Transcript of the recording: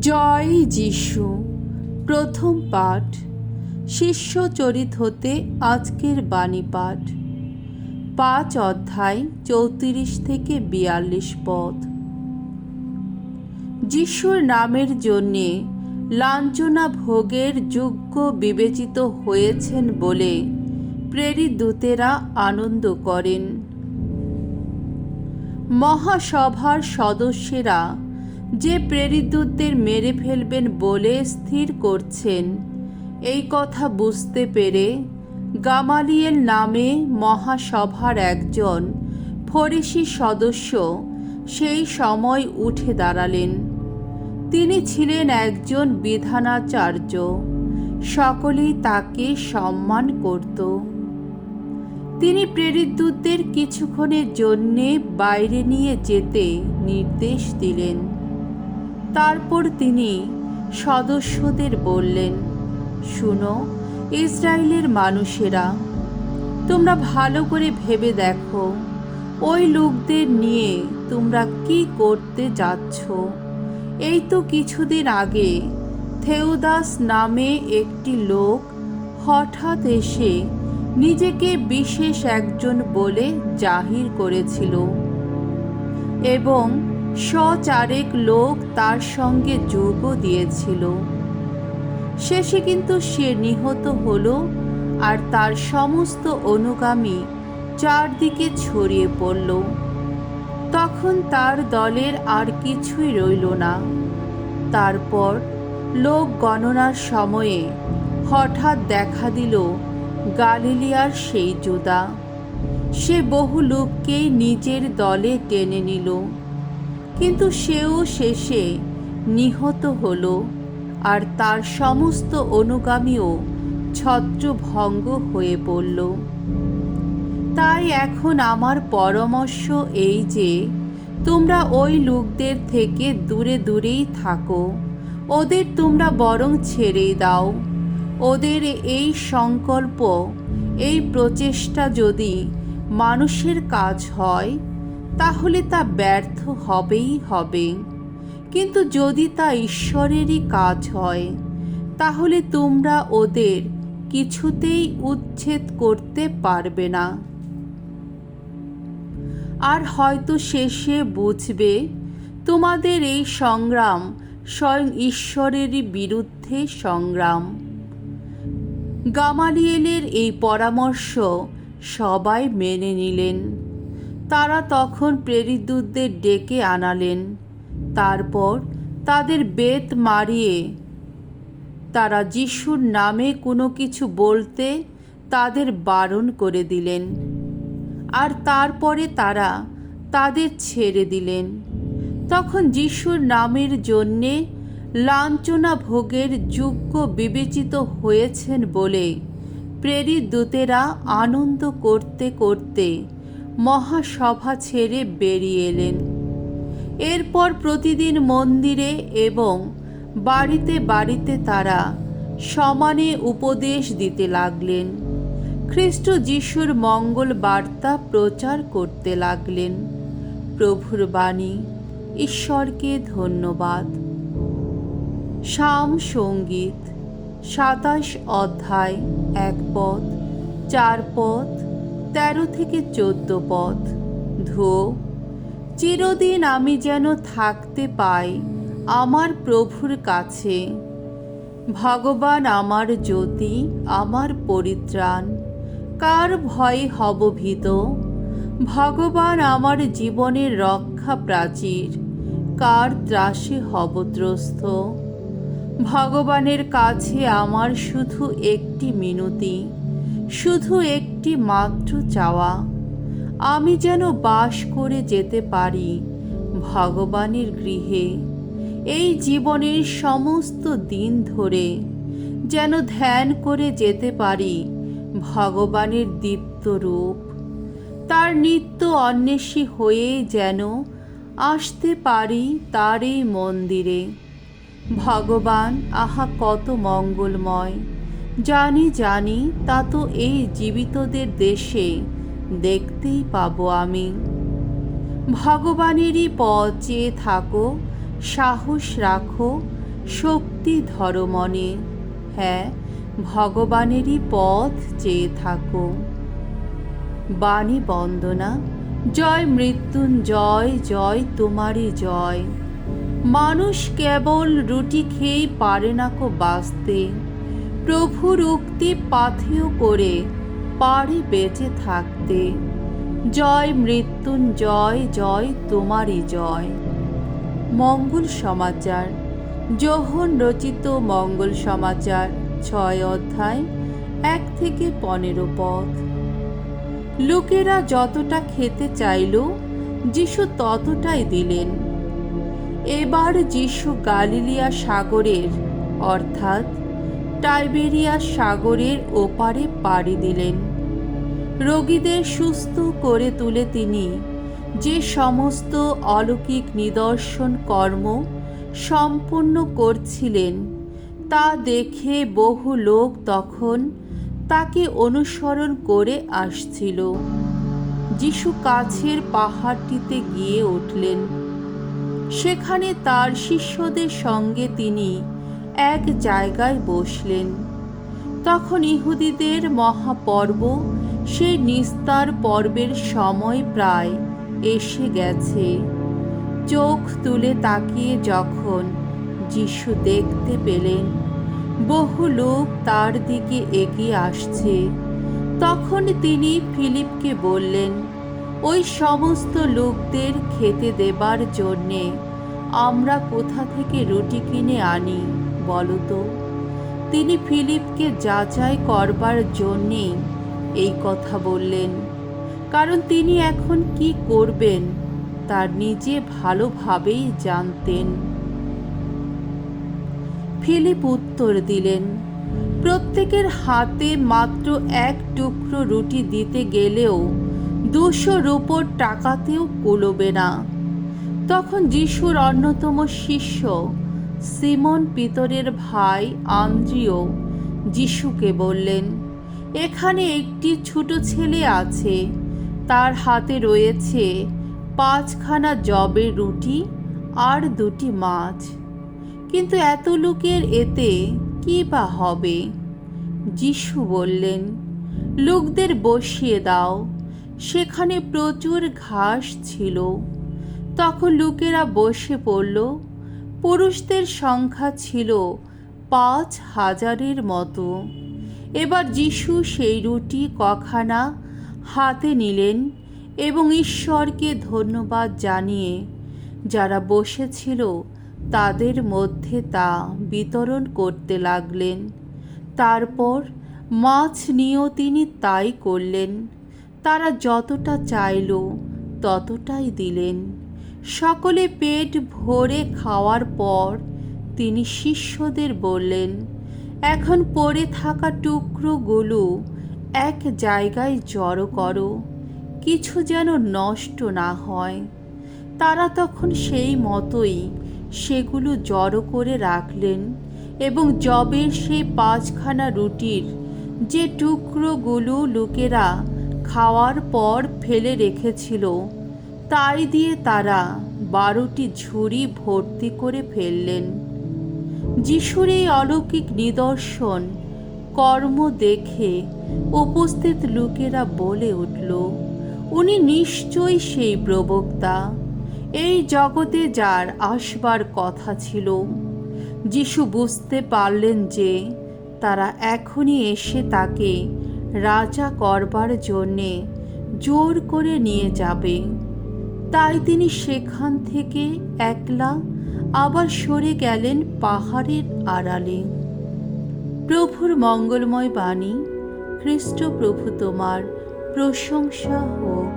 জয় যিশু। প্রথম পাঠ, শিষ্যচরিত হতে আজকের বাণী পাঠ, 5 অধ্যায় 34 থেকে 42 পদ। যিশুর নামের জন্যে লাঞ্ছনা ভোগের যোগ্য বিবেচিত হয়েছেন বলে প্রেরিত দূতেরা আনন্দ করেন। মহাসভার সদস্যরা যে প্রেরিত দূতদের মেরে ফেলবেন বলে স্থির করছেন, এই কথা বুঝতে পেরে গামালিয়েল নামে মহাসভার একজন ফরিসি সদস্য সেই সময় উঠে দাঁড়ালেন। তিনি ছিলেন একজন বিধানাচার্য, সকলেই তাকে সম্মান করত। তিনি প্রেরিত দূতদের কিছুক্ষণের জন্যে বাইরে নিয়ে যেতে নির্দেশ দিলেন। তারপর তিনি সদস্যদের বললেন, শুনো ইসরায়েলের মানুষেরা, তোমরা ভালো করে ভেবে দেখো, ওই লোকদের নিয়ে তোমরা কি করতে যাচ্ছ। এই তো কিছুদিন আগে থেওদাস নামে একটি লোক হঠাৎ এসে নিজেকে বিশেষ একজন বলে জাহির করেছিল এবং 104 লোক তার সঙ্গে যোগও দিয়েছিল। শেষে কিন্তু সে নিহত হলো আর তার সমস্ত অনুগামী চারদিকে ছড়িয়ে পড়ল। তখন তার দলের আর কিছুই রইল না। তারপর লোক গণনার সময়ে হঠাৎ দেখা দিল গালিলিয়ার সেই যোদা। সে বহু লোককেই নিজের দলে টেনে নিল, কিন্তু সেও শেষে নিহত হল আর তার সমস্ত অনুগামীও ছত্রভঙ্গ হয়ে পড়ল। তাই এখন আমার পরামর্শ এই যে, তোমরা ওই লোকদের থেকে দূরে দূরেই থাকো। ওদের তোমরা বরং ছেড়েই দাও। ওদের এই সংকল্প, এই প্রচেষ্টা যদি মানুষের কাজ হয় তাহলে তা ব্যর্থ হবেই হবে, কিন্তু যদি তা ঈশ্বরেরই কাজ হয় তাহলে তোমরা ওদের কিছুতেই উচ্ছেদ করতে পারবে না। আর হয়তো শেষে বুঝবে তোমাদের এই সংগ্রাম স্বয়ং ঈশ্বরেরই বিরুদ্ধে সংগ্রাম। গামালিয়েলের এই পরামর্শ সবাই মেনে নিলেন। তারা তখন প্রেরিত দূতদের ডেকে আনালেন। তারপর তাদের বেত মারিয়ে তারা যিশুর নামে কোনো কিছু বলতে তাদের বারণ করে দিলেন। আর তারপরে তারা তাদের ছেড়ে দিলেন। তখন যিশুর নামের জন্যে লাঞ্ছনা ভোগের যোগ্য বিবেচিত হয়েছেন বলে প্রেরিত দূতেরা আনন্দ করতে করতে মহাসভা ছেড়ে বেরিয়ে এলেন। এরপর প্রতিদিন মন্দিরে এবং বাড়িতে বাড়িতে তারা সমানে উপদেশ দিতে লাগলেন। খ্রিস্ট যিশুর মঙ্গল বার্তা প্রচার করতে লাগলেন। প্রভুর বাণী। ঈশ্বরকে ধন্যবাদ। সাম সঙ্গীত 27 অধ্যায় 1 পদ, 4 পদ, 13 থেকে 14 পদ। ধো, চিরদিন আমি যেন থাকতে পাই আমার প্রভুর কাছে। ভগবান আমার জ্যোতি, আমার পরিত্রাণ, কার ভয়ে হব ভীত। ভগবান আমার জীবনের রক্ষা প্রাচীর, কার ত্রাসে হব ত্রস্ত। ভগবানের কাছে আমার শুধু একটি মিনতি, শুধু একটি মাত্র চাওয়া, আমি যেন বাস করে যেতে পারি ভগবানের গৃহে। এই জীবনের সমস্ত দিন ধরে যেন ধ্যান করে যেতে পারি ভগবানের দীপ্ত রূপ। তার নিত্য অন্বেষী হয়ে যেন আসতে পারি তার এই মন্দিরে। ভগবান আহা কত মঙ্গলময়, জানি জানি তা তো এই জীবিতদের দেশে দেখতেই পাবো আমি। ভগবানেরই পথ চেয়ে থাকো, সাহস রাখো, শক্তি ধরো মনে, হ্যাঁ ভগবানেরই পথ চেয়ে থাকো। বাণী বন্দনা। জয় মৃত্যুঞ্জয়, জয় তোমারই জয়। মানুষ কেবল রুটি খেয়েই পারে না কো বাঁচতে, প্রভুর উক্তি পাথেয় করে পারে বেঁচে থাকতে। জয় মৃত্যুঞ্জয়, জয় তোমারই জয়। মঙ্গল সমাচার। যোহন রচিত মঙ্গল সমাচার 6 অধ্যায় 1 থেকে 15 পদ। লোকেরা যতটা খেতে চাইল, যিশু ততটাই দিলেন। এবার যিশু গালিলিয়া সাগরের অর্থাৎ টাইবেরিয়াস সাগরের ওপারে পাড়ি দিলেন। রোগীদের সুস্থ করে তুলে তিনি যে সমস্ত অলৌকিক নিদর্শন কর্ম সম্পন্ন করছিলেন, তা দেখে বহু লোক তখন তাকে অনুসরণ করে আসছিল। যিশু কাছের পাহাড়টিতে গিয়ে উঠলেন। সেখানে তার শিষ্যদের সঙ্গে তিনি এক জায়গায় বসলেন। তখন ইহুদিদের মহাপর্ব, সেই নিস্তার পর্বের সময় প্রায় এসে গেছে। চোখ তুলে তাকিয়ে যখন যিশু দেখতে পেলেন বহু লোক তার দিকে এগিয়ে আসছে, তখন তিনি ফিলিপকে বললেন, ওই সমস্ত লোকদের খেতে দেবার জন্যে আমরা কোথা থেকে রুটি কিনে আনি বলো তো। তিনি ফিলিপকে যাচাই করবার জন্যেই এই কথা বললেন, কারণ তিনি এখন কি করবেন তার নিজে ভালোভাবেই জানতেন। ফিলিপ উত্তর দিলেন, প্রত্যেকের হাতে মাত্র 1 টুকরো রুটি দিতে গেলেও 200 রূপোর টাকাতেও কুলোবে না। তখন যিশুর অন্যতম শিষ্য সিমন পিতরের ভাই আন্দ্রিয় যিশুকে বললেন, এখানে একটি ছোট ছেলে আছে, তার হাতে রয়েছে 5খানা যবের রুটি আর 2টি মাছ, কিন্তু এত লোকের এতে কি বা হবে? যিশু বললেন, লোকদের বসিয়ে দাও। সেখানে প্রচুর ঘাস ছিল। তখন লোকেরা বসে পড়ল। পুরুষদের সংখ্যা ছিল 5000-এর মতো। এবার যিশু সেই রুটি কখানা হাতে নিলেন এবং ঈশ্বরকে ধন্যবাদ জানিয়ে যারা বসেছিল তাদের মধ্যে তা বিতরণ করতে লাগলেন। তারপর মাছ নিয়েও তিনি তাই করলেন। তারা যতটা চাইল ততটাই দিলেন। সকলে পেট ভরে খাওয়ার পর তিনি শিষ্যদের বললেন, এখন পড়ে থাকা টুকরোগুলো এক জায়গায় জড়ো করো, কিছু যেন নষ্ট না হয়। তারা তখন সেই মতোই সেগুলো জড়ো করে রাখলেন এবং যবের সেই 5খানা রুটির যে টুকরোগুলো লোকেরা খাওয়ার পর ফেলে রেখেছিল, তাই দিয়ে তারা 12টি ঝুড়ি ভর্তি করে ফেললেন। যিশুর এই অলৌকিক নিদর্শন কর্ম দেখে উপস্থিত লোকেরা বলে উঠল, উনি নিশ্চয়ই সেই প্রবক্তা, এই জগতে যার আসবার কথা ছিল। যিশু বুঝতে পারলেন যে তারা এখনই এসে তাকে রাজা করবার জন্যে জোর করে নিয়ে যাবে। তাই তিনি সেখান থেকে একলা আবার সরে গেলেন পাহাড়ের আড়ালে। প্রভুর মঙ্গলময় বাণী। খ্রিস্ট প্রভু তোমার প্রশংসা হোক।